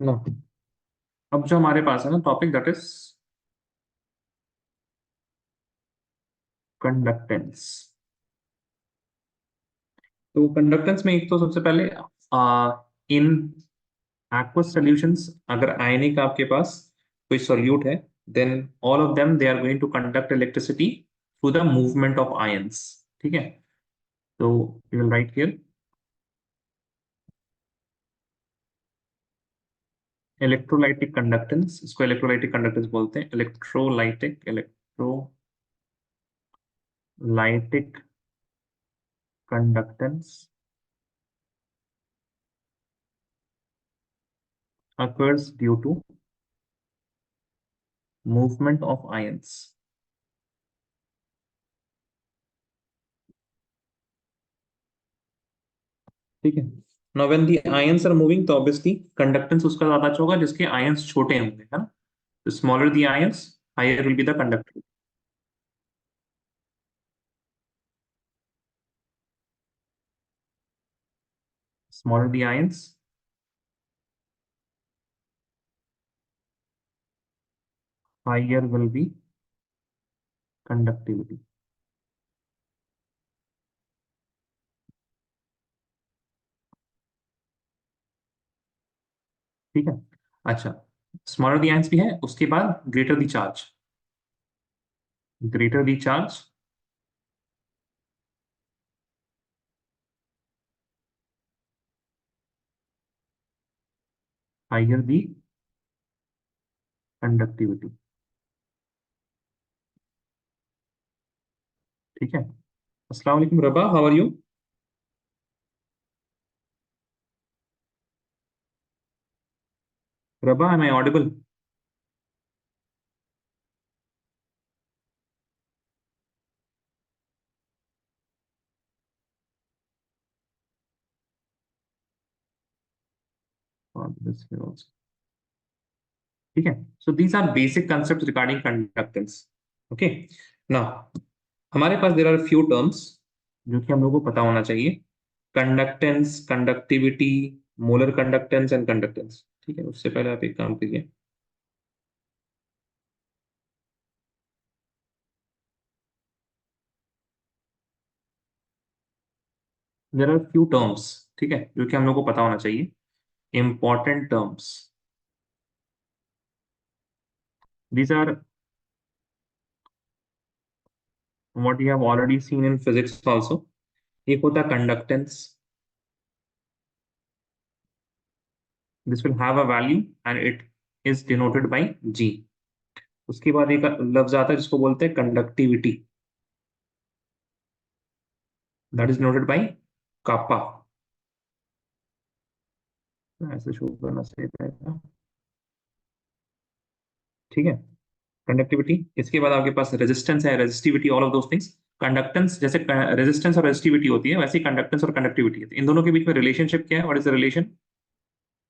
No, अब जो हमारे पास है ना टॉपिक दैट इज कंडक्टेंस। तो कंडक्टेंस में एक तो सबसे पहले इन aqueous solutions, अगर आयनिक आपके पास कोई सोल्यूट है, then all of them they are going to conduct electricity through the movement of ions. ठीक है, तो you will write here electrolytic conductance. इसको इलेक्ट्रोलाइटिक कंडक्टेंस बोलते हैं। Electrolytic conductance occurs due to movement of ions। ठीक है, now when the ions are moving तो obviously conductance उसका ज्यादा अच्छा होगा जिसके आयंस छोटे होंगे, है ना। तो smaller the ions, higher will be the conductivity. Smaller the ions, higher will be conductivity। ठीक है, अच्छा, स्मॉलर द आयंस भी है, उसके बाद greater the charge. Greater the charge, higher the conductivity. ठीक है, अस्सलाम वालेकुम Raba, how are you? Raba, am I audible? ठीक है, so these are basic concept regarding conductance. Okay, now हमारे पास देर आर फ्यू टर्म्स जो कि हम लोगों को पता होना चाहिए। Conductance, conductivity, molar conductance and conductance. ठीक है, उससे पहले आप एक काम कीजिए। देर आर फ्यू टर्म्स, ठीक है, जो कि हम लोग को पता होना चाहिए। Important terms, these are what you have already seen in physics also. एक होता है conductance, this will have a value and it is denoted by G. उसके बाद एक लफ्ज आता है जिसको बोलते हैं conductivity, that is denoted by kappa. ऐसे शो करना सही रहेगा। ठीक है, कंडक्टिविटी, इसके बाद आपके पास रेजिस्टेंस है, resistivity, all of those things. Conductance जैसे रेजिस्टेंस और रेजिस्टिविटी होती है, वैसे ही कंडक्टेंस और कंडक्टिविटी होती है। इन दोनों के बीच में रिलेशनशिप क्या है, व्हाट इज द रिलेशन?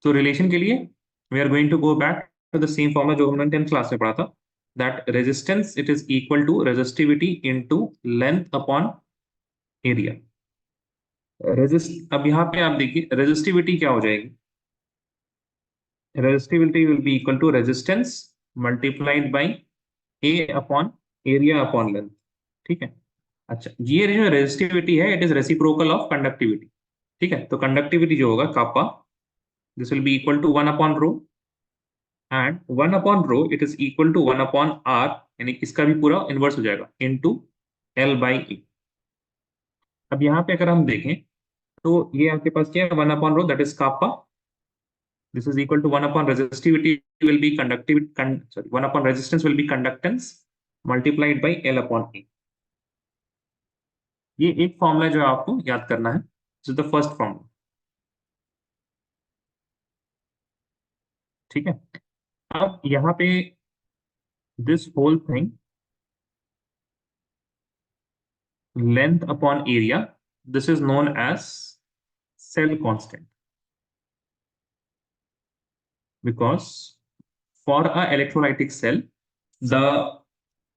तो रिलेशन के लिए we are going to go back to the same formula जो हमने 10th क्लास में पढ़ा था, that resistance it is equal to resistivity into length upon area. Resist, अब यहाँ पे आप देखिए रेजिस्टिविटी क्या हो जाएगी। Resistivity will be equal to resistance multiplied by a upon area upon length. ठीक है, अच्छा, ये जो रेजिस्टिविटी है it is reciprocal of conductivity. ठीक है, तो कंडक्टिविटी जो होगा kappa, this will be equal to 1/रो, एंड 1/रो it is equal to 1/r, यानी इसका भी पूरा इनवर्स हो जाएगा, इनटू L/E। अब यहाँ पे अगर हम देखें तो ये आपके पास क्या है, 1/रो that is kappa, this is equal to 1 upon resistivity will be conductivity, sorry, 1 upon resistance will be conductance multiplied by L upon A। ये एक फॉर्मूला जो आपको याद करना है, this is the first formula. ठीक है, अब यहाँ पे this whole thing, length upon area, this is known as cell constant, because for a electrolytic cell the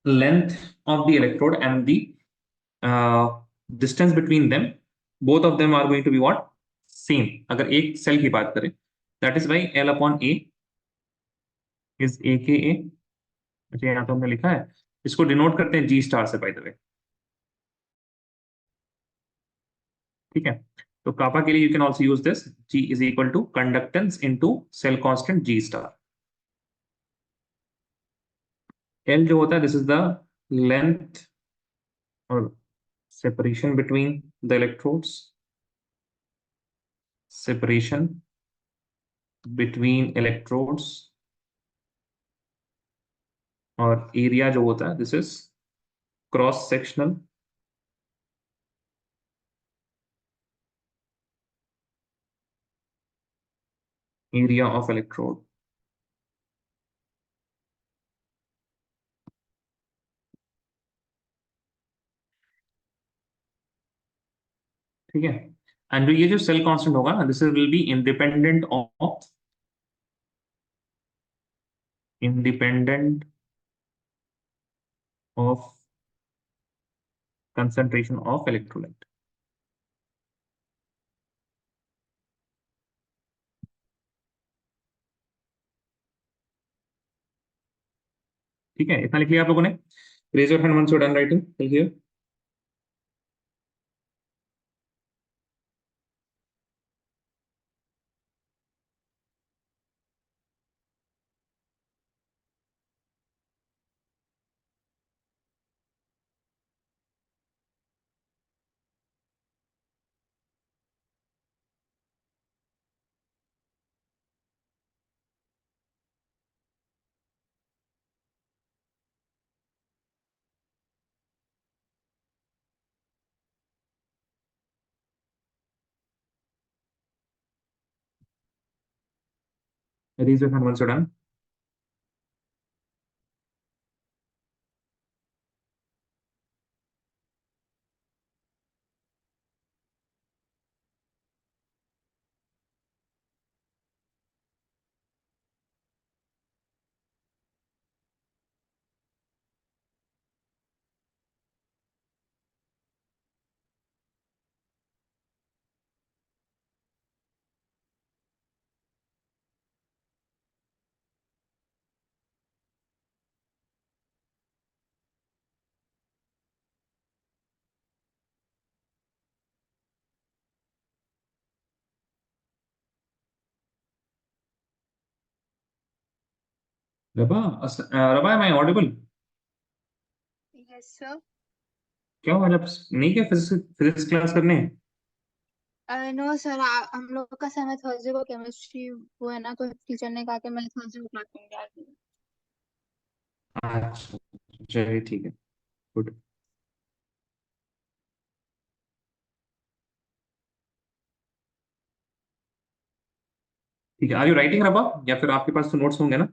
length of the electrode and the distance between them, both of them are going to be what, same। अगर एक cell की बात करें that is by L upon A is a के ए। अच्छा यहाँ तो हमने लिखा है, इसको डिनोट करते हैं जी स्टार से बाय द वे। ठीक है, तो कापा के लिए you can also use this, G is equal to conductance into cell constant G star. L जो होता है दिस इज द लेंथ और separation between the electrodes, separation between electrodes, और एरिया जो होता है this is cross sectional area of electrode. ठीक है, एंड ये जो सेल कांस्टेंट होगा ना this will B independent of concentration of electrolyte. ठीक है, इतना लिख लिया आप लोगों ने? Raise your hand once you done writing till here. Raise your hand once you done. Raba, Raba am I audible? Yes sir. क्या हुआ, जब नहीं क्या फिजिक्स फिजिक्स क्लास करने? नो सर, हम लोग का समय थर्सडे को केमिस्ट्री वो है ना, तो टीचर ने कहा कि मैं थर्सडे को क्लास करूंगी आज। अच्छा, चलिए ठीक है, गुड। ठीक है, आर यू राइटिंग रबा, या फिर आपके पास तो नोट्स होंगे ना?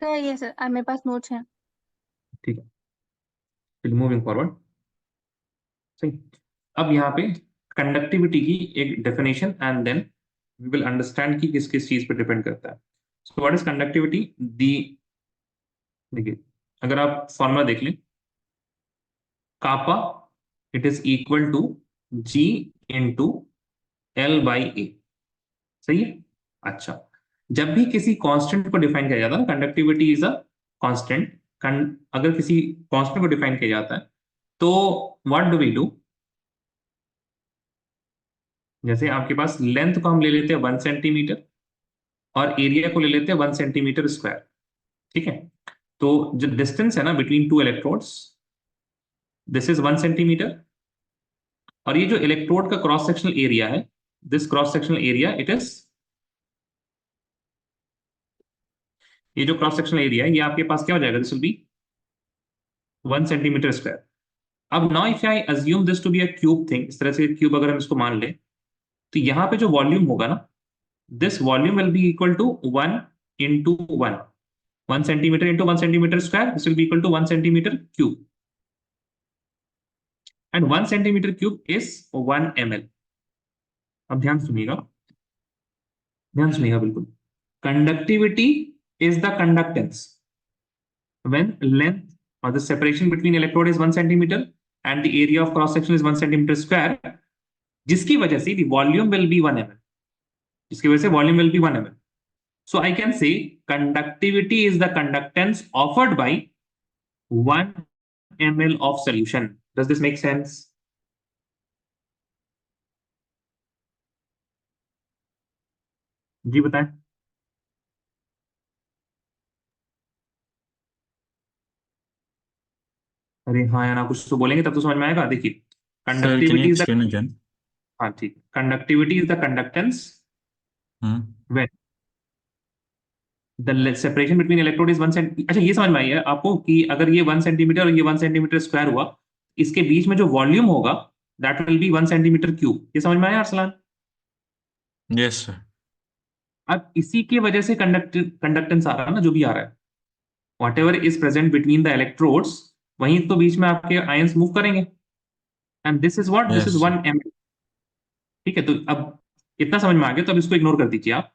सर ये सर, मेरे पास नोट्स हैं। ठीक है, फिर मूविंग फॉरवर्ड। सही। अब यहाँ पे कंडक्टिविटी की एक definition and then we will understand कि किस किस चीज पे डिपेंड करता है। So what is conductivity? The, देखिए, अगर आप फॉर्मूला देख लें, kappa it is equal to G into L by A. सही है। अच्छा, जब भी किसी कांस्टेंट को डिफाइन किया जाता है, कंडक्टिविटी इज अ कांस्टेंट, अगर किसी कांस्टेंट को डिफाइन किया जाता है तो व्हाट डू वी डू? जैसे आपके पास लेंथ को हम ले लेते हैं 1 सेंटीमीटर और एरिया को ले लेते हैं 1 सेंटीमीटर स्क्वायर। ठीक है, तो जो डिस्टेंस है ना between two electrodes, this is 1 centimetre, और ये जो इलेक्ट्रोड का क्रॉस सेक्शनल एरिया है, this cross sectional area it is, ये जो क्रॉस सेक्शनल एरिया है ये आपके पास क्या हो जाएगा? This will be 1 centimetre square. अब now if I assume this to be a cube thing, इस तरह से क्यूब अगर हम इसको मान लें, तो यहाँ पे जो वॉल्यूम होगा ना, this volume will be equal to 1 into 1, 1 centimetre into 1 centimetre square, this will be equal to 1 centimetre cube, and 1 centimetre cube is 1 ml। अब ध्यान सुनिएगा बिल्कुल। Conductivity is the conductance when length or the separation between electrode is 1 centimeter and the area of cross section is 1 centimeter square, जिसकी वजह से volume will be 1 ml, जिसकी वजह से volume will be 1 ml. So I can say conductivity is the conductance offered by 1 ml of solution. Does this make sense? जी बताएं. अरे हाँ या ना कुछ तो बोलेंगे तब तो समझ में आएगा. देखिए, Sir, can you conductivity is the, explain again? हाँ ठीक, conductivity is the conductance Hmm. When the separation between electrode is 1 centi. अच्छा, ये समझ में आई है आपको कि अगर ये 1 सेंटीमीटर और ये 1 सेंटीमीटर स्क्वायर हुआ, इसके बीच में जो वॉल्यूम होगा that will be 1 centimetre cube. ये समझ में आया अरसलान? Yes, sir. अब इसी की वजह से कंडक्टेंस आ रहा है ना, जो भी आ रहा है, what ever is present between the electrodes, वहीं तो बीच में आपके आयंस मूव करेंगे. And this is what, this Yes, is sir. 1 ml. ठीक है, तो अब इतना समझ में आ गया, तो अब इसको इग्नोर कर दीजिए आप.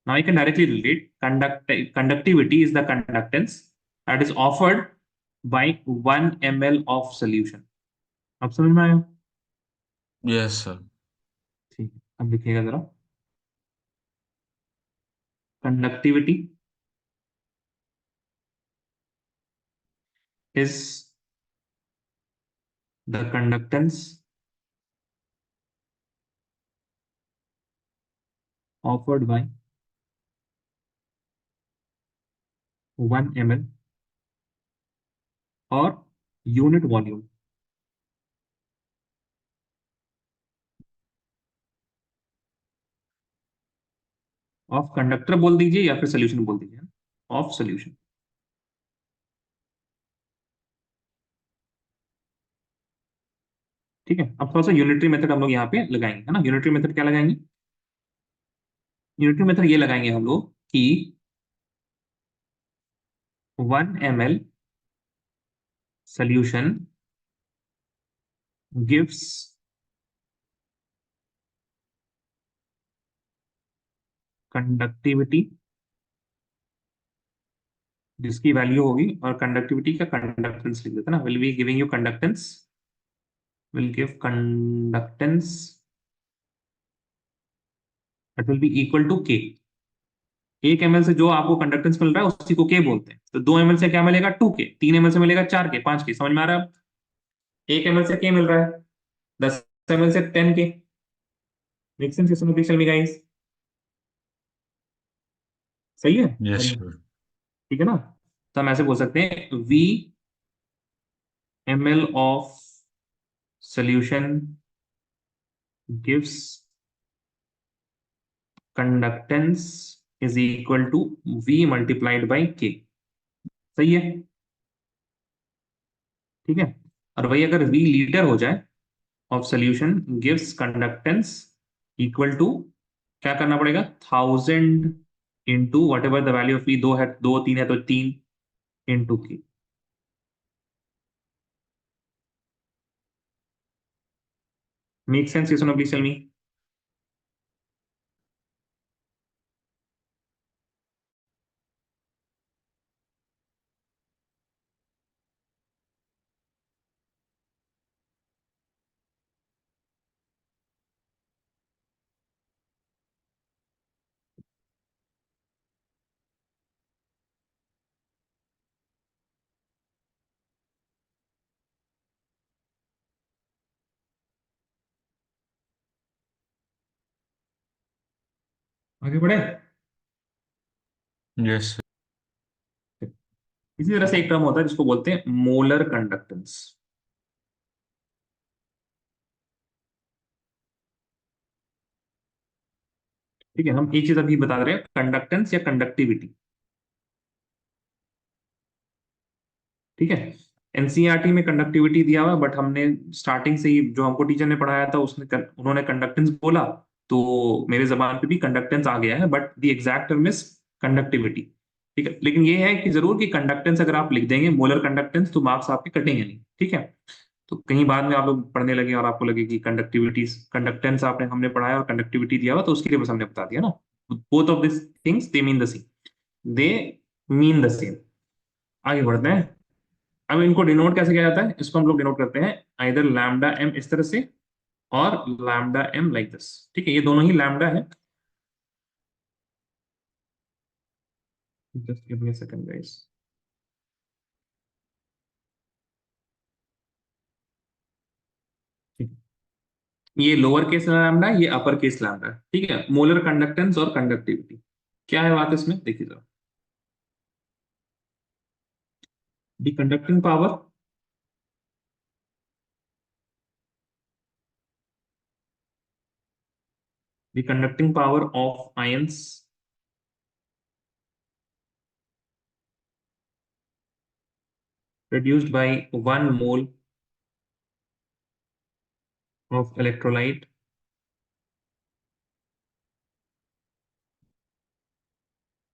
Now I can directly relate conductivity is the conductance that is offered by 1 ml of solution. अब समझ में आया? Yes, sir. ठीक है, अब लिखिएगा जरा. Conductivity is the conductance offered by 1 ml or unit volume of conductor बोल दीजिए या फिर solution बोल दीजिए, of solution. ठीक है, अब थोड़ा सा यूनिटरी मेथड हम लोग यहाँ पे लगाएंगे, है ना. यूनिटरी मेथड क्या लगाएंगे? यूनिटरी मेथड ये लगाएंगे हम लोग कि 1 ml solution gives कंडक्टिविटी, जिसकी वैल्यू होगी, और कंडक्टिविटी का कंडक्टेंस लिख देते ना, will be giving you conductance, will give conductance that will be equal to K. 1 ml से जो आपको कंडक्टेंस मिल रहा है उसी को के बोलते हैं. तो 2 ml से क्या मिलेगा? 2 के. 3 ml से मिलेगा 4 के, 5 के. समझ में आ रहा है? 1 ml से के मिल रहा है, 10 ml से 10 के. Make sense? इसमें पिक्चर में गाइस सही है? Yes, बढ़िया. sir. ठीक है ना. तो हम ऐसे बोल सकते हैं, वी ml ऑफ solution gives conductance is equal to V multiplied by K. सही है? ठीक है. और वही अगर V लीटर हो जाए of solution gives conductance equal to, क्या करना पड़ेगा? 1000 into whatever the value of V. दो है, 2 3 है तो 3 इंटू K. Make sense? ये सुनो प्लीज टेल मी. आगे बढ़े. Yes, sir. इसी तरह से एक टर्म होता है जिसको बोलते हैं मोलर कंडक्टेंस. ठीक है, हम एक चीज अभी बता रहे हैं, कंडक्टेंस या कंडक्टिविटी. ठीक है. एनसीईआरटी में कंडक्टिविटी दिया हुआ है, बट हमने स्टार्टिंग से ही जो हमको टीचर ने पढ़ाया था उन्होंने कंडक्टेंस बोला, तो मेरे जबान पे भी कंडक्टेंस आ गया है, but the exact term is conductivity. ठीक है, लेकिन ये है कि जरूर कि कंडक्टेंस अगर आप लिख देंगे मोलर कंडक्टेंस तो मार्क्स आपके कटेंगे नहीं. ठीक है. तो कहीं बाद में आप लोग पढ़ने लगे और आपको लगे कि कंडक्टिविटी, कंडक्टेंस आपने हमने पढ़ाया और कंडक्टिविटी दिया हुआ, तो उसके लिए बस हमने बता दिया ना. Both of this things they mean the same, they mean the same. आगे बढ़ते हैं. अब इनको डिनोट कैसे किया जाता है? इसको हम लोग डिनोट करते हैं आइदर लैम्डा एम इस तरह से, और लैम्डा m लाइक दिस, ठीक है, ये दोनों ही लैम्डा है। Just give me a second guys. ये लोअर केस लैम्डा, ये अपर केस लैम्डा, ठीक है। मोलर कंडक्टेंस और कंडक्टिविटी, क्या है बात इसमें, देखिए जरा। The conducting power, the conducting power of ions produced by 1 mole of electrolyte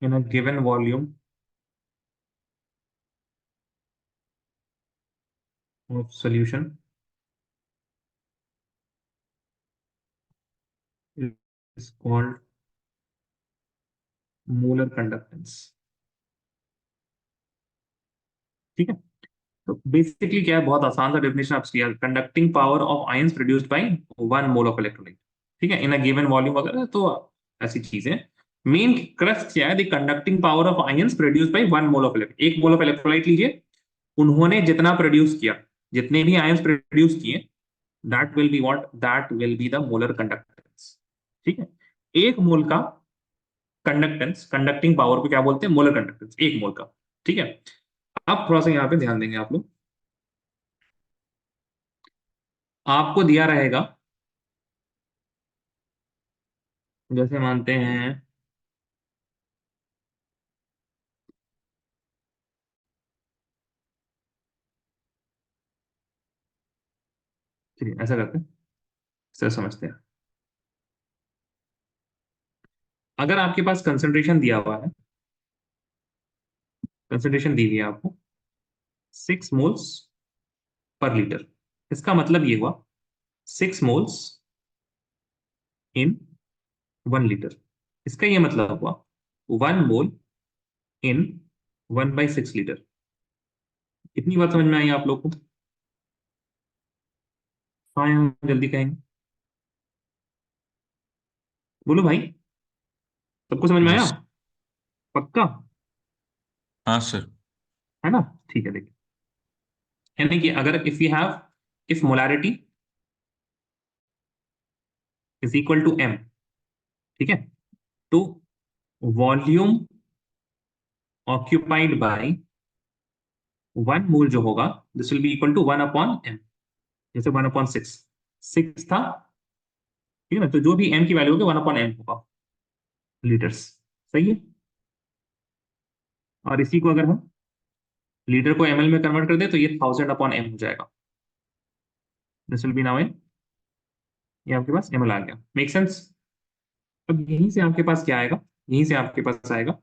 in a given volume of solution is called molar conductance, ठीक है। तो बेसिकली क्या है, बहुत आसान सा डेफिनेशन आपसे किया, conducting power of ions produced by 1 mole of electrolyte, ठीक है, इन अ गिवन वॉल्यूम वगैरह, तो ऐसी चीजें। मेन क्रक्स क्या है, the conducting power of ions produced by 1 mole of electrolyte. 1 mole of electrolyte लीजिए, उन्होंने जितना प्रोड्यूस किया, जितने भी आयंस प्रोड्यूस किए, that will be what, that will be the molar conductance, ठीक है। एक मोल का कंडक्टेंस, कंडक्टिंग पावर को क्या बोलते हैं, मोलर कंडक्टेंस, एक मोल का, ठीक है। अब थोड़ा सा यहाँ पे ध्यान देंगे आप लोग, आपको दिया रहेगा, जैसे मानते हैं, चलिए ऐसा करते हैं, सर समझते हैं। अगर आपके पास कंसंट्रेशन दिया हुआ है, कंसंट्रेशन दी हुई है आपको 6 मोल्स पर लीटर, इसका मतलब ये हुआ 6 मोल्स इन 1 लीटर, इसका ये मतलब हुआ 1 मोल इन 1/6 लीटर। इतनी बात समझ में आई आप लोग को? हाँ, यहाँ जल्दी कहेंगे, बोलो भाई, सबको समझ में आया? यस। पक्का? हाँ सर। है ना? ठीक है, देखिए, यानी कि अगर if you have, if molarity is equal to m, ठीक है, तो वॉल्यूम ऑक्यूपाइड बाय 1 मोल जो होगा, this will be equal to 1/m, जैसे 1/6, 6 था, ठीक है ना, तो जो भी m की वैल्यू होगी 1/m होगा, लीटर्स, सही है। और इसी को अगर हम लीटर को ml में कन्वर्ट कर दे तो ये 1000/m हो जाएगा, this will B now in, ये आपके पास ml आ गया, मेक सेंस? अब यहीं से आपके पास क्या आएगा, यहीं से आपके पास आएगा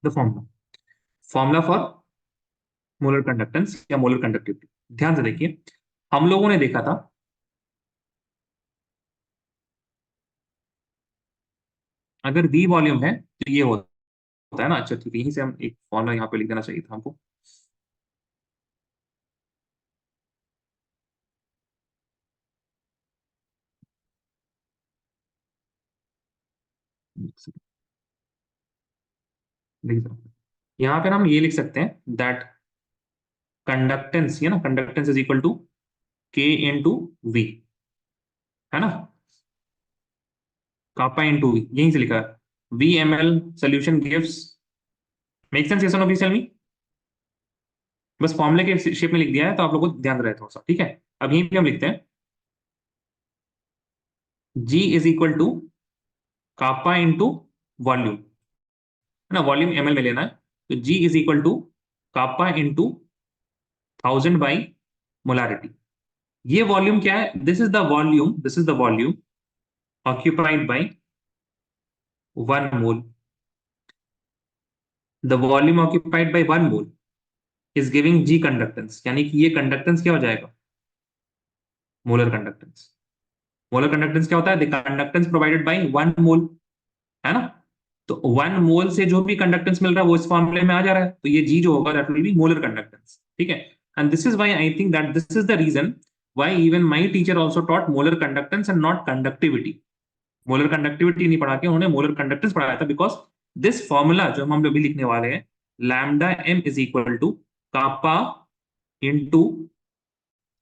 the formula, formula for molar conductance या मोलर कंडक्टिविटी। ध्यान से देखिए, हम लोगों ने देखा था, अगर V वॉल्यूम है तो ये होता है ना, अच्छा ठीक है, यहीं से हम एक फॉर्मूला यहाँ पे लिख देना चाहिए था हमको, यहाँ पे हम ये लिख सकते हैं दैट कंडक्टेंस, ये ना, conductance is equal to K into V, है ना, कापा इंटू V, यहीं से लिखा है, V ml solution gives, make sense, yes और नो प्लीज टेल मी। बस फॉर्मूले के शेप में लिख दिया है, तो आप लोगों को ध्यान रहे थोड़ा सा, ठीक है। अब यहीं पे हम लिखते हैं G is equal to kappa into volume, है ना, वॉल्यूम ml में लेना है, तो G is equal to kappa into 1000 by molarity. ये वॉल्यूम क्या है, this is the volume, this is the volume occupied by 1 mole, the volume occupied by 1 mole is giving G conductance, यानी कि ये कंडक्टेंस क्या हो जाएगा, मोलर कंडक्टेंस। मोलर कंडक्टेंस क्या होता है, द कंडक्टेंस प्रोवाइडेड बाई 1 मोल, है ना, तो 1 मोल से जो भी कंडक्टेंस मिल रहा है वो इस फॉर्मूले में आ जा रहा है, तो ये G जो होगा that will be molar conductance, ठीक है। And this is why I think that this is the reason why even my teacher also taught molar conductance and not conductivity. Molar conductivity नहीं पढ़ा के उन्होंने मोलर कंडक्टेंस पढ़ाया था, because this formula जो हम अभी लिखने वाले हैं, lambda M is equal to kappa into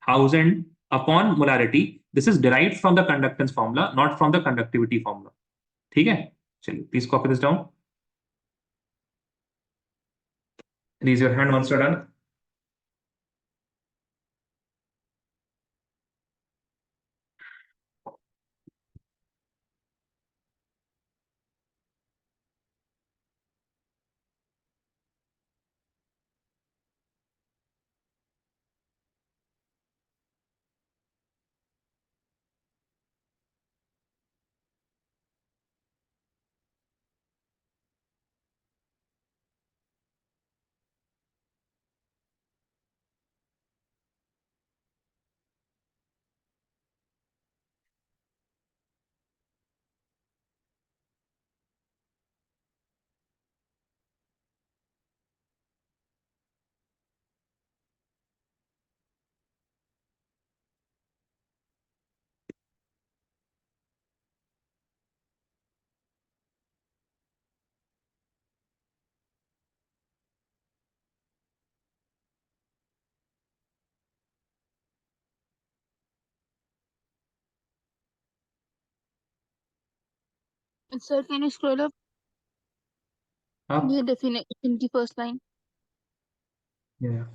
1000 upon molarity, this is derived from the conductance formula, not from the conductivity formula. ठीक है, चलिए please copy this down, raise your hand once you are done. Sir, can you scroll up आप the definition, the first line? yeah.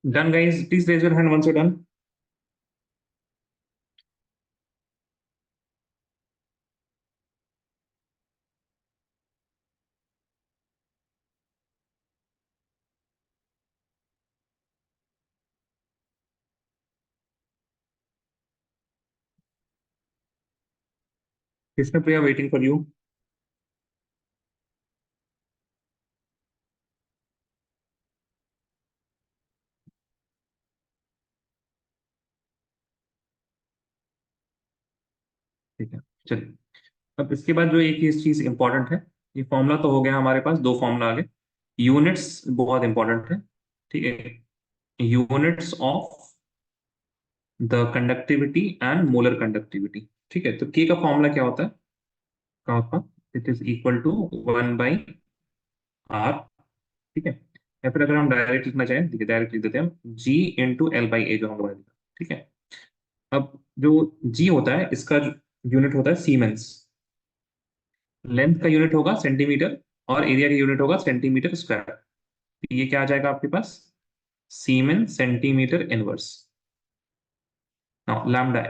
Done guys, please raise your hand once you're done. Krishna Priya waiting for you. ठीक है, चलिए अब इसके बाद जो एक ही चीज इंपॉर्टेंट है, ये फॉर्मूला तो हो गया हमारे पास, दो फॉर्मूला आगे, यूनिट्स बहुत इंपॉर्टेंट है। ठीक है, units of the conductivity and molar conductivity. ठीक है, तो के का फॉर्मूला क्या होता है, कहाँ it is equal to 1/r। ठीक है, या फिर अगर हम डायरेक्ट लिखना चाहें, ठीक है डायरेक्ट लिख देते हैं हम, g इंटू एल बाई ए जो हम लोगों ने लिखा। ठीक है, अब जो g होता है इसका यूनिट होता है सीमेंस, लेंथ का यूनिट होगा सेंटीमीटर और एरिया का यूनिट होगा सेंटीमीटर स्क्वायर। ये क्या आ जाएगा आपके पास, siemens centimetre inverse. Now lambda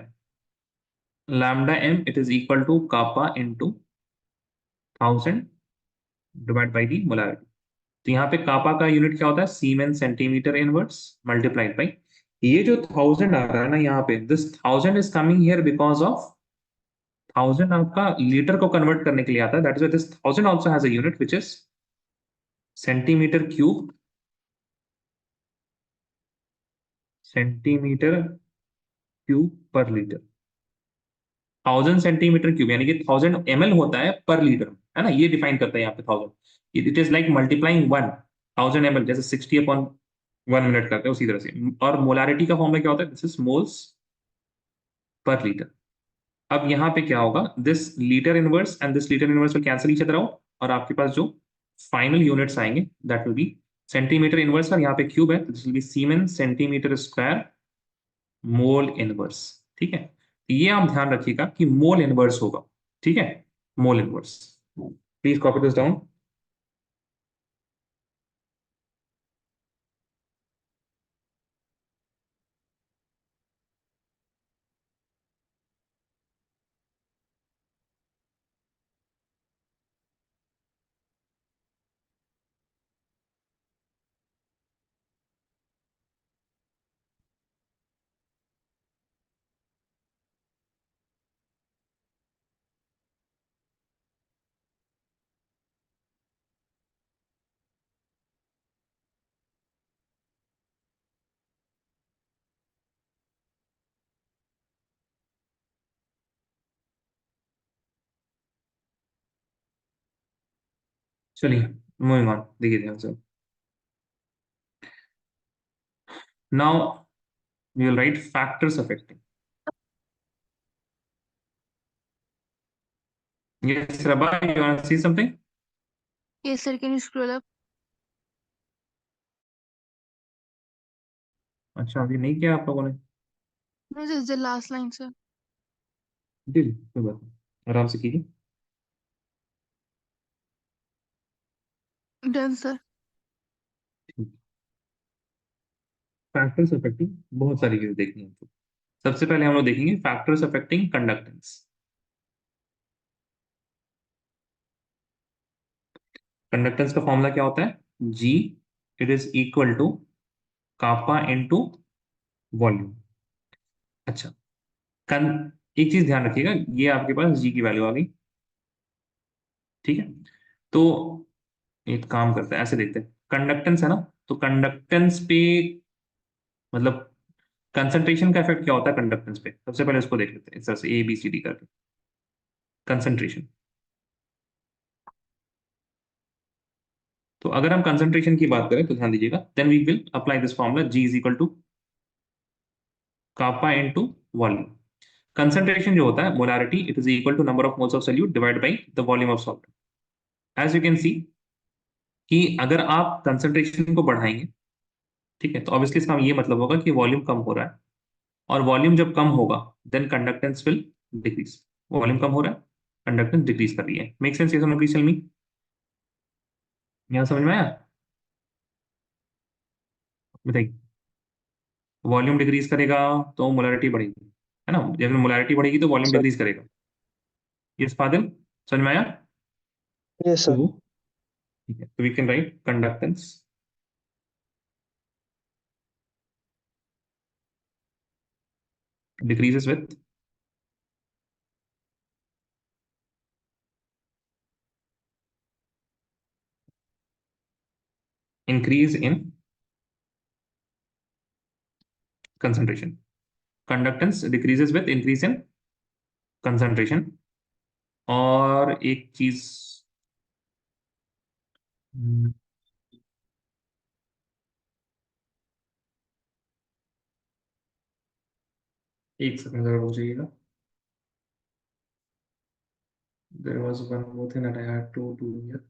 M it is equal to kappa into 1000 divide by the molarity. तो यहाँ पे कापा का यूनिट क्या होता है, siemens centimetre inverse multiplied by, ये जो 1000 आ रहा है ना यहाँ पे, this 1000 is coming here because of 1000 आपका लीटर को कन्वर्ट करने के लिए आता है, that is why this 1000 also has a unit which is centimetre cube, centimetre cube पर लीटर। 1000 सेंटीमीटर क्यूब यानी कि 1000 ml होता है पर लीटर, है ना, ये डिफाइन करता है यहाँ पे 1000। It is like multiplying 1000 ml, जैसे 60/1 मिनट करते हैं उसी तरह से। और मोलारिटी का फॉर्मूला क्या होता है, this is moles per litre. अब यहाँ पे क्या होगा, this litre inverse and this litre inverse will cancel each other out, और आपके पास जो फाइनल यूनिट्स आएंगे that will be centimetre inverse, और यहाँ पे क्यूब है, this will be siemens centimetre square mole inverse. ठीक है, ये आप ध्यान रखिएगा कि मोल इनवर्स होगा। ठीक है, mole inverse. Please copy this down. चलिए, मूविंग ऑन, देखिए ध्यान से। Now we will write factors affecting. Yes Raba, you want to see something? Yes, sir. Can you scroll up? अच्छा, अभी नहीं किया आप लोगों ने? No, this is the last line, sir. जी जी, कोई बात नहीं, आराम से कीजिए। Done, sir. फैक्टर्स अफेक्टिंग बहुत सारी चीजें देखनी है हमको। सबसे पहले हम लोग देखेंगे फैक्टर्स अफेक्टिंग कंडक्टेंस। कंडक्टेंस का फॉर्मूला क्या होता है, जी, it is equal to kappa into volume. अच्छा, कन एक चीज ध्यान रखिएगा, ये आपके पास जी की वैल्यू आ गई। ठीक है, तो एक काम करते हैं, ऐसे देखते हैं, कंडक्टेंस है ना, तो कंडक्टेंस पे मतलब कंसंट्रेशन का इफेक्ट क्या होता है कंडक्टेंस पे, सबसे पहले उसको देख लेते हैं इस तरह से ABCD करके। कंसंट्रेशन, तो अगर हम कंसंट्रेशन की बात करें तो ध्यान दीजिएगा, then we will apply this formula, G is equal to kappa into volume. Concentration जो होता है molarity, it is equal to number of moles of solute divide by the volume of salt. As you can see कि अगर आप concentration को बढ़ाएंगे, ठीक है, तो ऑब्वियसली इसका ये मतलब होगा कि वॉल्यूम कम हो रहा है, और वॉल्यूम जब कम होगा then conductance will decrease. Volume कम हो रहा है, कंडक्टेंस डिक्रीज कर रही है। Make sense? ये प्लीज टेल मी, यहाँ समझ में आया? बताइए। वॉल्यूम डिक्रीज करेगा तो मोलारिटी बढ़ेगी, है ना, जब मोलारिटी बढ़ेगी तो वॉल्यूम सर। डिक्रीज करेगा। यस फादिल, समझ में आया? Yes sir. तो ठीक है, तो we can write conductance decreases with increase in concentration. Conductance decreases with increase in concentration. और एक चीज, एक सेकंड जरा रुक जाइएगा, there was one more thing that I had to do here.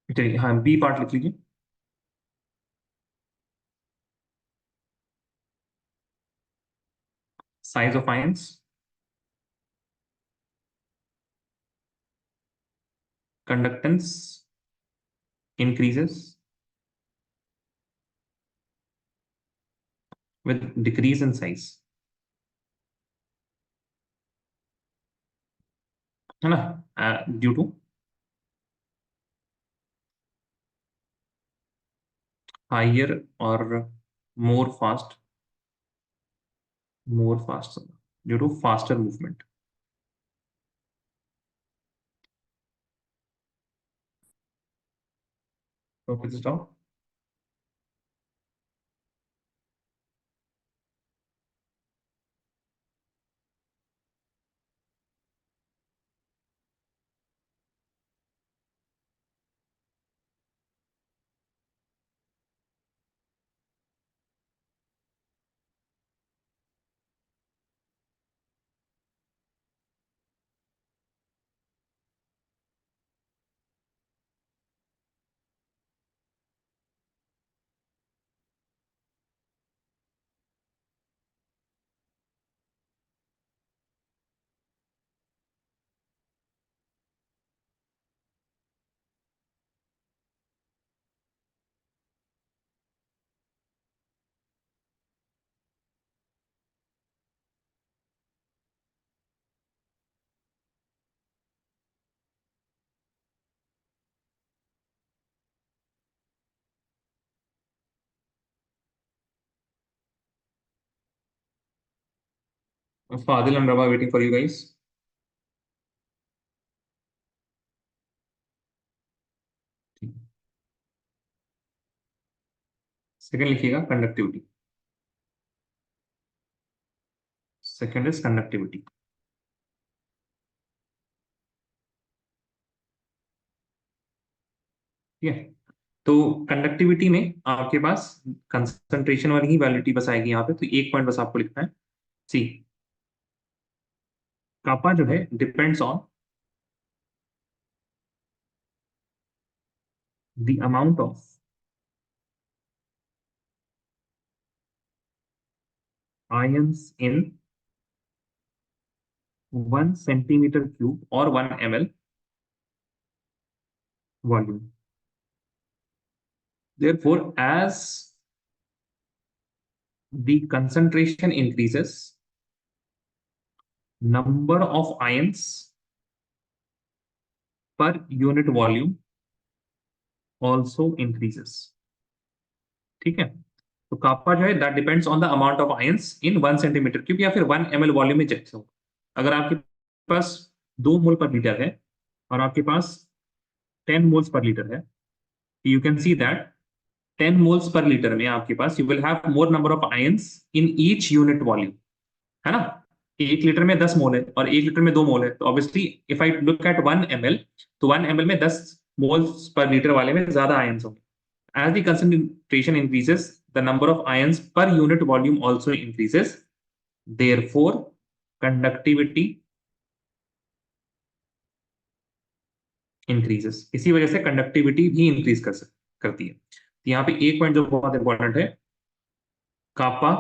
चलिए, हाँ, बी पार्ट लिख लीजिए। Size of ions, conductance increases with decrease in size, है ना, ड्यू टू हायर और more fast due to faster movement. Okay, stop. Fadil and Rama waiting for you guys. Second लिखिएगा conductivity. Second is conductivity. ठीक है. तो conductivity में आपके पास concentration वाली ही वैलिडिटी बस आएगी यहाँ पे. तो एक पॉइंट बस आपको लिखना है. सी कापा जो है depends on the amount of ions in 1 centimeter cube or 1 ml volume. Therefore, as the concentration increases, number of ions per unit volume also increases. ठीक है. तो कापा जो है that depends on the amount of ions in 1 centimetre cube या फिर 1 ml volume में जैसे हो. अगर आपके पास 2 मोल पर लीटर है और आपके पास 10 मोल्स पर लीटर है, you can see that 10 moles per litre में आपके पास you will have more number of ions in each unit volume, है ना. 1 लीटर में 10 मोल है और 1 लीटर में 2 मोल है. तो obviously if I look at 1 ml, तो 1 ml में 10 मोल्स पर लीटर वाले में ज्यादा आयंस होंगे. As the concentration increases, the number of ions per unit volume also increases. Therefore, conductivity increases. इसी वजह से conductivity भी increase करती है. यहाँ पे एक पॉइंट जो बहुत इंपॉर्टेंट है, kappa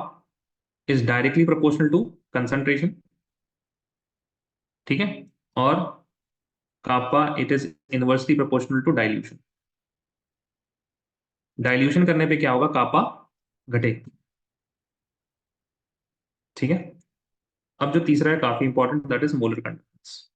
is directly proportional to concentration. ठीक है. और kappa it is inversely proportional to dilution. Dilution करने पे क्या होगा, कापा घटेगा. ठीक है. अब जो तीसरा है काफी important, that is molar conductance.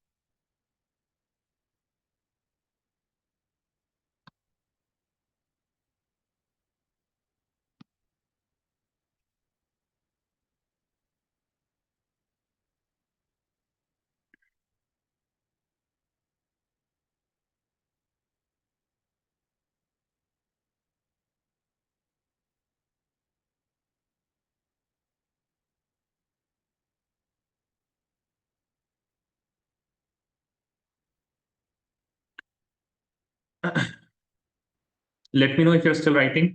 Let me know if you're still writing.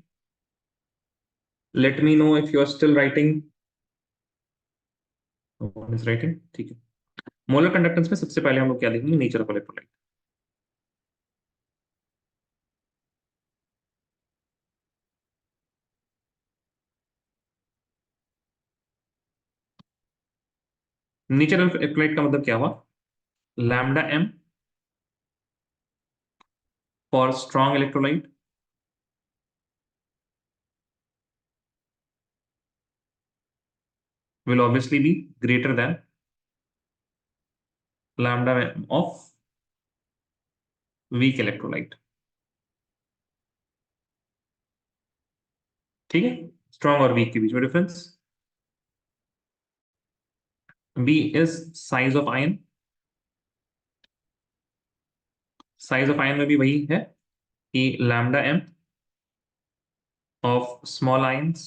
Let me know if you're still writing. No one is writing. ठीक है. मोलर कंडक्टेंस में सबसे पहले हम लोग क्या देखेंगे, nature of electrolyte. Nature of electrolyte का मतलब क्या हुआ, lambda M for strong electrolyte, will obviously be greater than lambda m of weak electrolyte. ठीक है, स्ट्रॉन्ग और वीक के बीच में difference. B is size of ion. Size of ion में भी वही है कि lambda m of small ions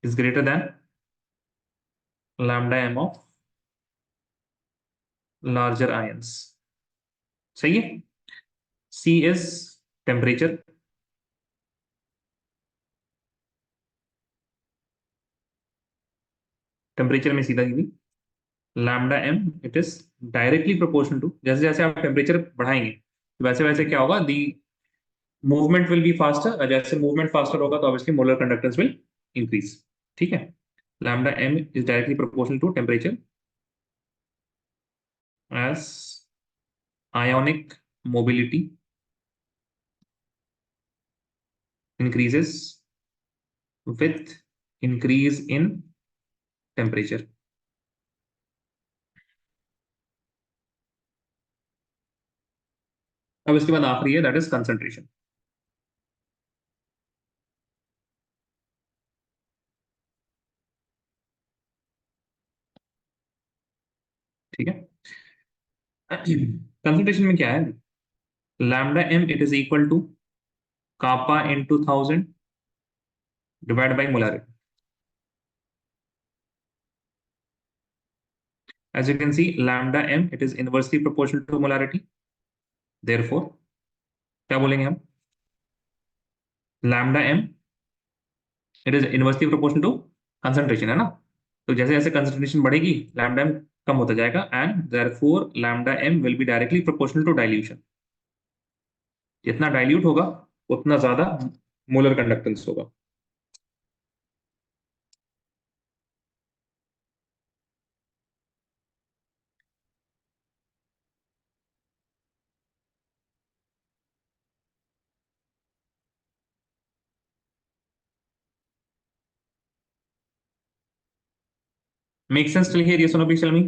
is greater than lambda m of larger ions. सही है. C is temperature. टेम्परेचर में सीधा सीधी lambda m it is directly proportional to, जैसे जैसे आप टेम्परेचर बढ़ाएंगे तो वैसे वैसे क्या होगा, the movement will be faster. जैसे मूवमेंट फास्टर होगा तो obviously molar conductance will increase. ठीक है, lambda m is directly proportional to temperature as ionic mobility increases with increase in temperature. अब इसके बाद आखिरी है, दैट इज कंसंट्रेशन. ठीक है, कंसंट्रेशन में क्या है, lambda m it is equal to kappa into 1000 divide by molarity. As you can see, lambda m it is inversely proportional to molarity. Therefore, क्या बोलेंगे हम, lambda m it is inversely proportional to concentration, है ना. तो जैसे जैसे concentration बढ़ेगी lambda m कम होता जाएगा and therefore lambda m will be directly proportional to dilution. जितना dilute होगा उतना ज्यादा molar conductance होगा. Make sense till here? Yes or no, please tell me.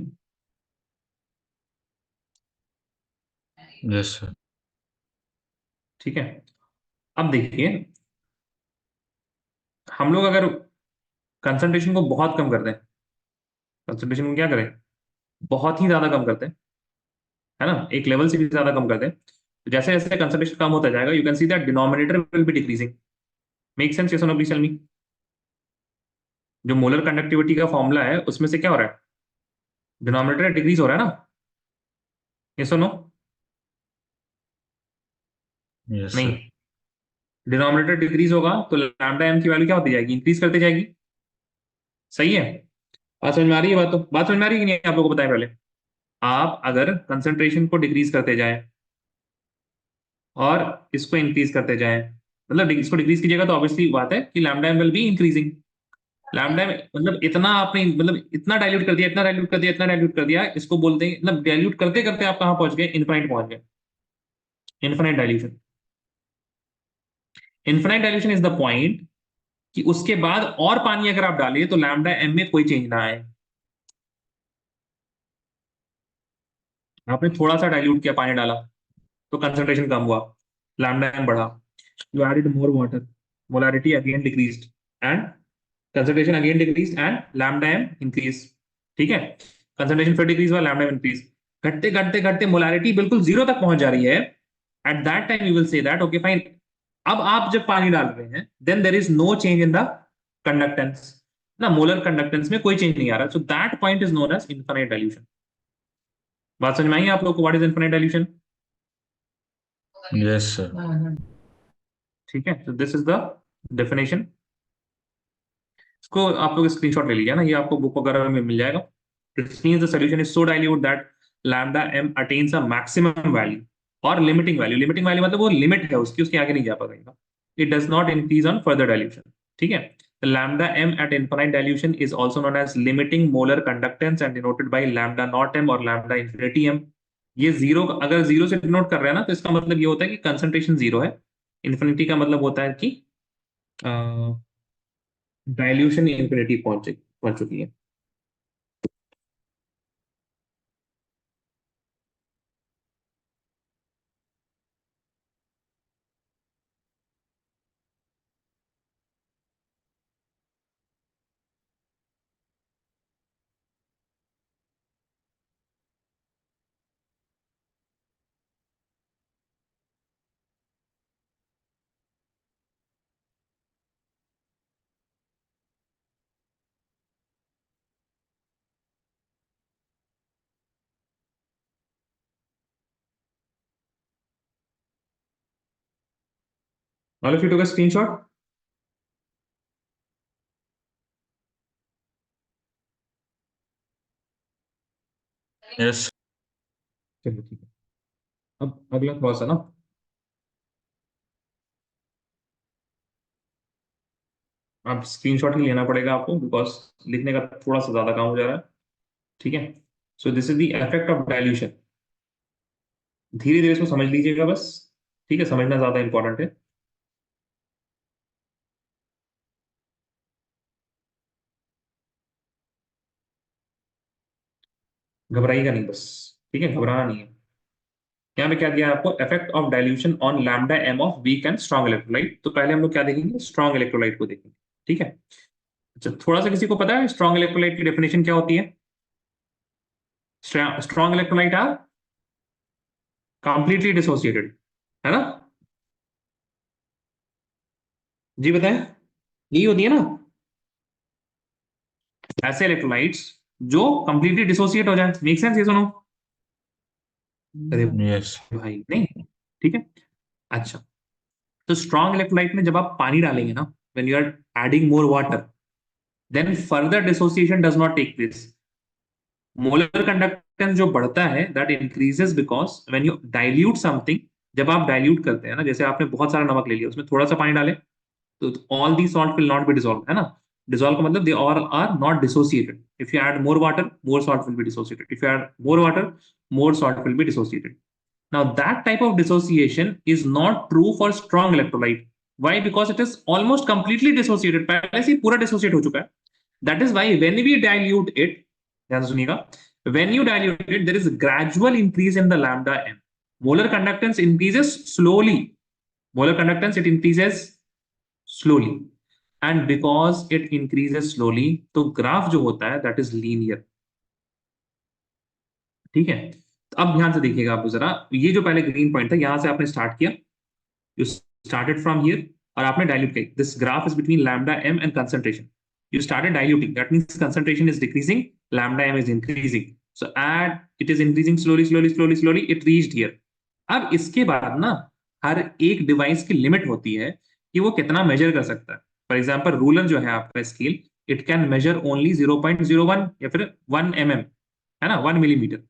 Yes, sir. ठीक है, अब देखिए हम लोग अगर कंसंट्रेशन को बहुत कम कर दें, कंसंट्रेशन को क्या करें, बहुत ही ज्यादा कम करते हैं, है ना, एक लेवल से भी ज्यादा कम कर दें, तो जैसे जैसे कंसंट्रेशन कम होता जाएगा you can see that denominator will be decreasing. Make sense? Yes और नो, प्लीज टेल मी. जो मोलर कंडक्टिविटी का फॉर्मूला है उसमें से क्या हो रहा है, डिनोमिनेटर डिक्रीज हो रहा है ना. यस और नो? Yes, नहीं, sir. डिनोमिनेटर डिक्रीज होगा तो लैम्डा m की वैल्यू क्या होती जाएगी, इंक्रीज करते जाएगी. सही है, बात समझ में आ रही है, बात समझ में आ रही है कि नहीं आप लोगों को बताएं पहले. आप अगर कंसंट्रेशन को डिक्रीज करते जाएं और इसको इंक्रीज करते जाएं, मतलब इसको डिक्रीज कीजिएगा तो ऑब्वियसली बात है कि lambda m will be increasing. Lambda मतलब इतना आपने, मतलब इतना डाइल्यूट कर दिया, इतना डाइल्यूट कर दिया, इतना डाइल्यूट कर दिया, इसको बोलते हैं, मतलब डाइल्यूट करते करते आप कहां पहुंच गए, इनफाइनाइट पहुंच गए. Infinite dilution. Infinite dilution is the point कि उसके बाद और पानी अगर आप डालिए तो लैम्डा m में कोई चेंज ना आए. आपने थोड़ा सा डाइल्यूट किया, पानी डाला तो कंसंट्रेशन कम हुआ, लैम्डा m बढ़ा. You added more water, molarity again decreased and concentration again decreased and lambda m increase. ठीक है, concentration फिर डिक्रीज हुआ, lambda m increase. घटते घटते घटते मोलारिटी बिल्कुल जीरो तक पहुंच जा रही है. At that time you will say that okay fine, अब आप जब पानी डाल रहे हैं then there is no change in the conductance ना, मोलर कंडक्टेंस में कोई चेंज नहीं आ रहा. So that point is known as infinite dilution. बात समझ में आई आप लोग को, what is infinite dilution? Yes, sir. ठीक है, so this is the definition. इसको आप लोग स्क्रीनशॉट ले लीजिए ना, ये आपको बुक वगैरह में मिल जाएगा. It means the solution is so dilute that lambda m attains a maximum value और limiting value. Limiting value मतलब वो लिमिट है उसकी, उसके आगे नहीं जा पाएगा. It does not increase on further dilution. ठीक है, the lambda m at infinite dilution is also known as limiting molar conductance and denoted by lambda naught m और lambda infinity m. ये जीरो, अगर जीरो से denote कर रहे हैं ना तो इसका मतलब ये होता है कि कंसंट्रेशन जीरो है. इन्फिनिटी का मतलब होता है कि डाइल्यूशन इंफिनिटी पहुंच चुकी है। All of you took a screenshot? Yes. चलिए ठीक है। अब अगला थोड़ा सा ना, अब स्क्रीनशॉट ही लेना पड़ेगा आपको, बिकॉज लिखने का थोड़ा सा ज्यादा काम हो जा रहा है। ठीक है, so this is the effect of dilution. धीरे धीरे इसको समझ लीजिएगा बस। ठीक है, समझना ज्यादा इंपॉर्टेंट है। घबराइएगा नहीं बस। ठीक है, घबराना नहीं है। यहाँ पे क्या दिया है आपको, effect of dilution on lambda M of weak and strong electrolyte. तो पहले हम लोग क्या देखेंगे, स्ट्रॉन्ग इलेक्ट्रोलाइट को देखेंगे। ठीक है, अच्छा थोड़ा सा किसी को पता है स्ट्रॉन्ग इलेक्ट्रोलाइट की डेफिनेशन क्या होती है? Strong electrolyte are completely dissociated, है ना? जी बताएं, यही होती है ना ऐसे इलेक्ट्रोलाइट्स जो कंप्लीटली डिसोसिएट हो जाए। Make sense? ये सुनो। अरे Yes. भाई नहीं, ठीक है। अच्छा, तो स्ट्रॉन्ग इलेक्ट्रोलाइट में जब आप पानी डालेंगे ना, when you are adding more water, then further dissociation does not take place. Molar conductance जो बढ़ता है that increases because when you dilute something. जब आप डाइल्यूट करते हैं ना, जैसे आपने बहुत सारा नमक ले लिया, उसमें थोड़ा सा पानी डाले, तो all the salt will not be dissolved, है ना? Dissolve का मतलब they all are not dissociated. If you add more water, more salt will be dissociated. If you add more water, more salt will be dissociated. Now that type of dissociation is not true for strong electrolyte. Why? Because it is almost completely dissociated. पहले से ही पूरा dissociate हो चुका है. That is why when we dilute it, ध्यान से सुनिएगा, when you dilute it, there is a gradual increase in the lambda m. Molar conductance increases slowly. Molar conductance it increases slowly, and because it increases slowly, तो graph जो होता है that is linear। ठीक है, तो अब ध्यान से देखिएगा आप जरा, ये जो पहले ग्रीन पॉइंट था, यहां से आपने स्टार्ट किया, यू स्टार्टेड फ्रॉम हियर, और आपने डाइल्यूट किया। This graph is between lambda M and concentration. You started diluting, that means concentration is decreasing, lambda M is increasing. So at it is increasing slowly slowly slowly slowly, it reached here. अब इसके बाद ना, हर एक device की limit होती है कि वो कितना मेजर कर सकता है। फॉर एग्जाम्पल, रूलर जो है आपका scale, it can measure only 0.01 या फिर 1 mm, है ना, 1 मिलीमीटर।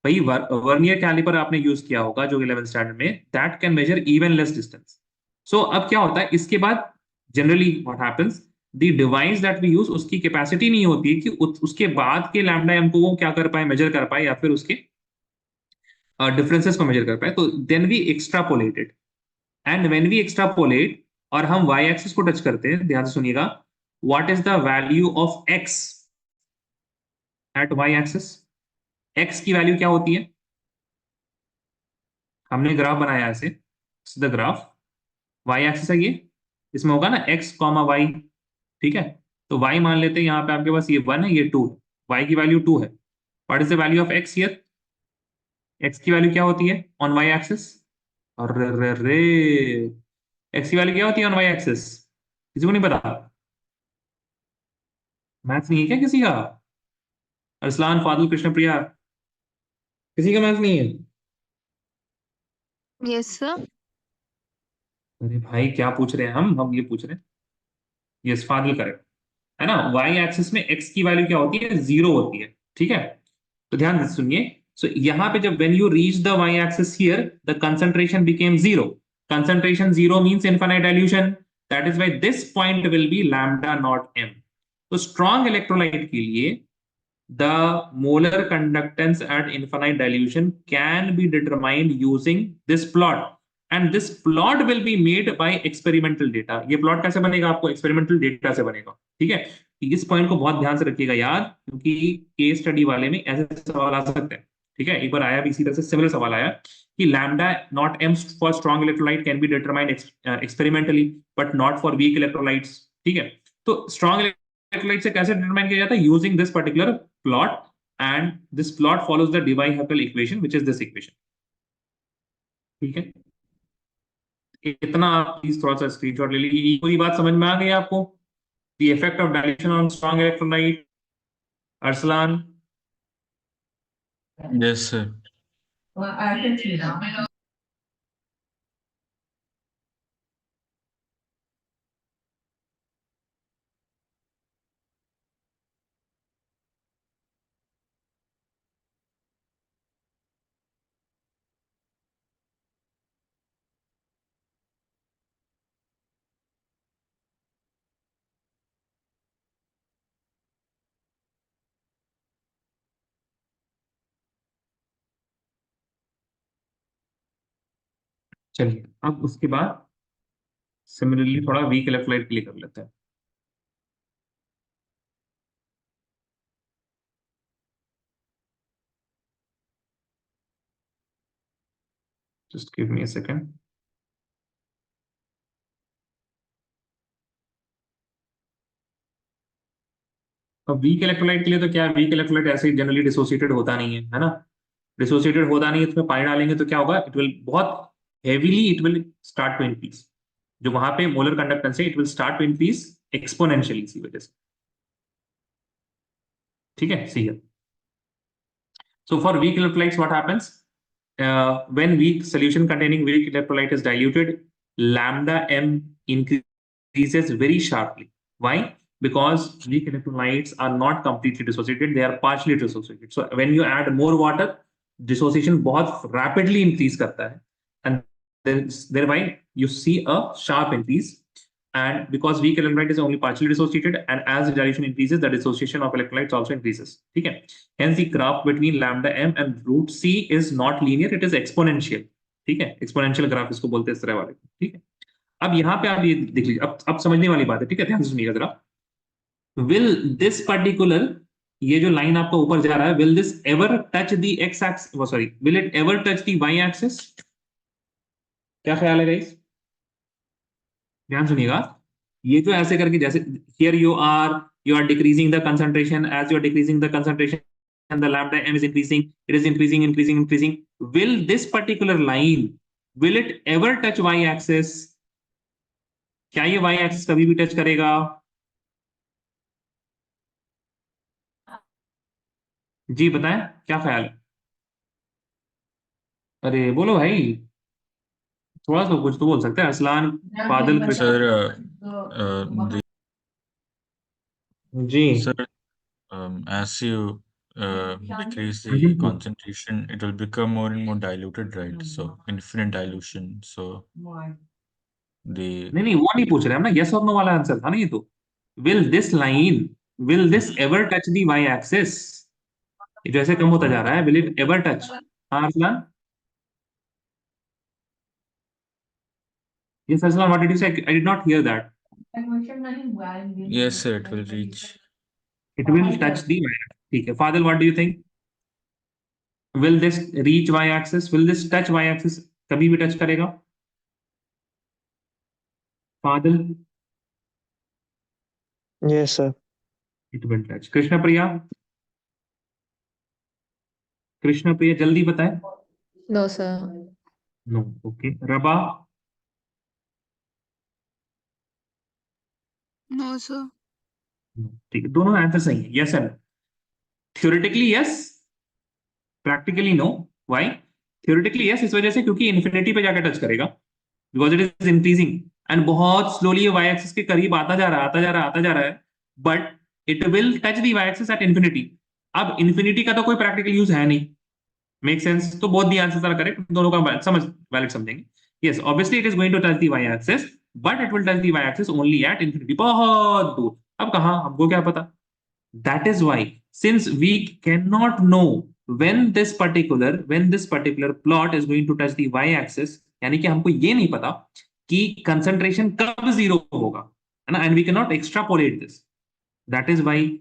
वही वर्नियर कैलिपर आपने यूज किया होगा जो 11th स्टैंडर्ड में, that can measure even less distance. So अब क्या होता है इसके बाद, generally what happens, the device that we use, उसकी कैपेसिटी नहीं होती है कि उसके बाद के लैम्डा एम को वो क्या कर पाए, मेजर कर पाए, या फिर उसके डिफरेंसेस को मेजर कर पाए। तो then we extrapolated, and when we extrapolate और हम वाई एक्सिस को टच करते हैं, ध्यान से सुनिएगा, what is the value of X at Y axis? X की वैल्यू क्या होती है? हमने ग्राफ बनाया ऐसे, द ग्राफ, वाई एक्सिस है ये, इसमें होगा ना एक्स कॉमा वाई। ठीक है, तो वाई मान लेते हैं, यहाँ पे आपके पास ये 1 है, ये 2 है, वाई की वैल्यू 2 है। What is the value of x here? X की वैल्यू क्या होती है ऑन वाई एक्सिस? अरे रे रे, एक्स की वैल्यू क्या होती है ऑन वाई एक्सिस? किसी को नहीं पता? मैथ्स नहीं है क्या किसी का? अरसलान, फादुल, कृष्ण प्रिया, किसी का मैथ्स नहीं है? Yes sir. अरे भाई क्या पूछ रहे हैं हम ये पूछ रहे हैं। यस, फादुल करेक्ट, है ना? वाई एक्सिस में एक्स की वैल्यू क्या होती है? 0 होती है। ठीक है, तो ध्यान से सुनिए। सो यहाँ पे जब when you reach the Y axis here, the concentration became 0। Concentration 0 means infinite dilution, that is why this point will be lambda not M. तो स्ट्रॉन्ग इलेक्ट्रोलाइट के लिए the molar conductance at infinite dilution can be determined using this plot, and this plot will be made by experimental data। ये plot कैसे बनेगा? आपको experimental data से बनेगा। ठीक है, इस पॉइंट को बहुत ध्यान से रखिएगा याद, क्योंकि केस स्टडी वाले में ऐसे सवाल आ सकते हैं। ठीक है, एक बार आया भी इसी तरह से सिमिलर सवाल आया कि lambda not M for strong electrolyte can be determined experimentally but not for weak electrolytes. ठीक है, तो स्ट्रॉन्ग इलेक्ट्रोलाइट से कैसे डिटरमाइन किया जाता है, using this particular plot, and this plot follows the Debye Hückel equation which is this equation. ठीक है, इतना आप प्लीज थोड़ा सा स्क्रीनशॉट ले लीजिए। पूरी बात समझ में आ गई आपको? The effect of dilution on strong electrolyte, Arsalan? yes sir. चलिए, अब उसके बाद सिमिलरली थोड़ा वीक इलेक्ट्रोलाइट के लिए कर लेते हैं। Just give me a second. अब वीक इलेक्ट्रोलाइट के लिए तो क्या है, वीक इलेक्ट्रोलाइट ऐसे ही जनरली डिसोसिएटेड होता नहीं है ना? डिसोसिएटेड होता नहीं है, इसमें पानी डालेंगे तो क्या होगा, इट विल बहुत heavily it will start to increase. जो वहां पे मोलर कंडक्टेंस है it will start to increase exponentially इसी वजह से। ठीक है, see here. So for weak electrolytes, what happens? When weak solution containing weak electrolyte is diluted, lambda m increases very sharply. Why? Because weak electrolytes are not completely dissociated; they are partially dissociated. So when you add more water, dissociation बहुत rapidly increase करता है, and thereby you see a sharp increase. And because weak electrolyte is only partially dissociated, and as the dilution increases, the dissociation of electrolytes also increases. ठीक है, hence the graph between lambda m and root c is not linear, it is exponential. ठीक है, exponential graph इसको बोलते हैं इस तरह वाले। ठीक है, अब यहाँ पे आप ये देख लीजिए, अब समझने वाली बात है। ठीक है, ध्यान से सुनिएगा जरा। विल दिस पर्टिकुलर, ये जो लाइन आपका ऊपर जा रहा है, will this ever touch the X axis, sorry, will it ever touch the Y axis? क्या ख्याल है गाइस? ध्यान सुनिएगा, ये जो ऐसे करके, जैसे here you are decreasing the concentration, as you are decreasing the concentration and the lambda m is increasing, it is increasing. Will this particular line, will it ever touch y axis? क्या ये y axis कभी भी touch करेगा? जी बताएं, क्या ख्याल है? अरे बोलो भाई, थोड़ा सा कुछ तो बोल सकते हैं। अरसलान, बादल, Krishna. Sir, ji sir, as you decrease हाँ the ji, concentration, it will become more and more diluted, right? So infinite dilution. So the नहीं वो नहीं पूछ रहे हम ना, यस और नो वाला आंसर था ना ये तो। Will this line, will this ever touch the Y axis? जैसे कम होता जा रहा है, विल इट एवर टच? हाँ Arsalan, yes Arsalan, what did you say? I did not hear that. yes, sir, it will reach. It will touch the Y axis. ठीक है, Fadal, what do you think? Will this reach Y axis, will this touch Y axis? कभी भी touch करेगा? Fadal? Yes, sir. It will touch. Krishna Priya, Krishna Priya जल्दी बताएं। No, sir. No, okay. Raba? No sir. No. ठीक है, दोनों आंसर सही है, yes and. Theoretically yes, practically no. Why? Theoretically yes इस वजह से क्योंकि इन्फिनिटी पे जाकर टच करेगा, because it is increasing and बहुत स्लोली ये वाई एक्सिस के करीब आता जा रहा है, आता जा रहा है, but it will touch the Y axis at infinity. अब इन्फिनिटी का तो कोई प्रैक्टिकल यूज है नहीं, मेक सेंस? तो both the answers are correct, दोनों का समझ वैलिड समझेंगे। Yes, obviously it is going to touch the Y axis, but it will touch the Y axis only at infinity, बहुत दूर। अब कहां, हमको क्या पता? That is why, since we cannot know when this particular plot is going to touch the y-axis, यानी कि हमको ये नहीं पता कि कंसंट्रेशन कब जीरो होगा, है ना? And we can not extrapolate this, That is why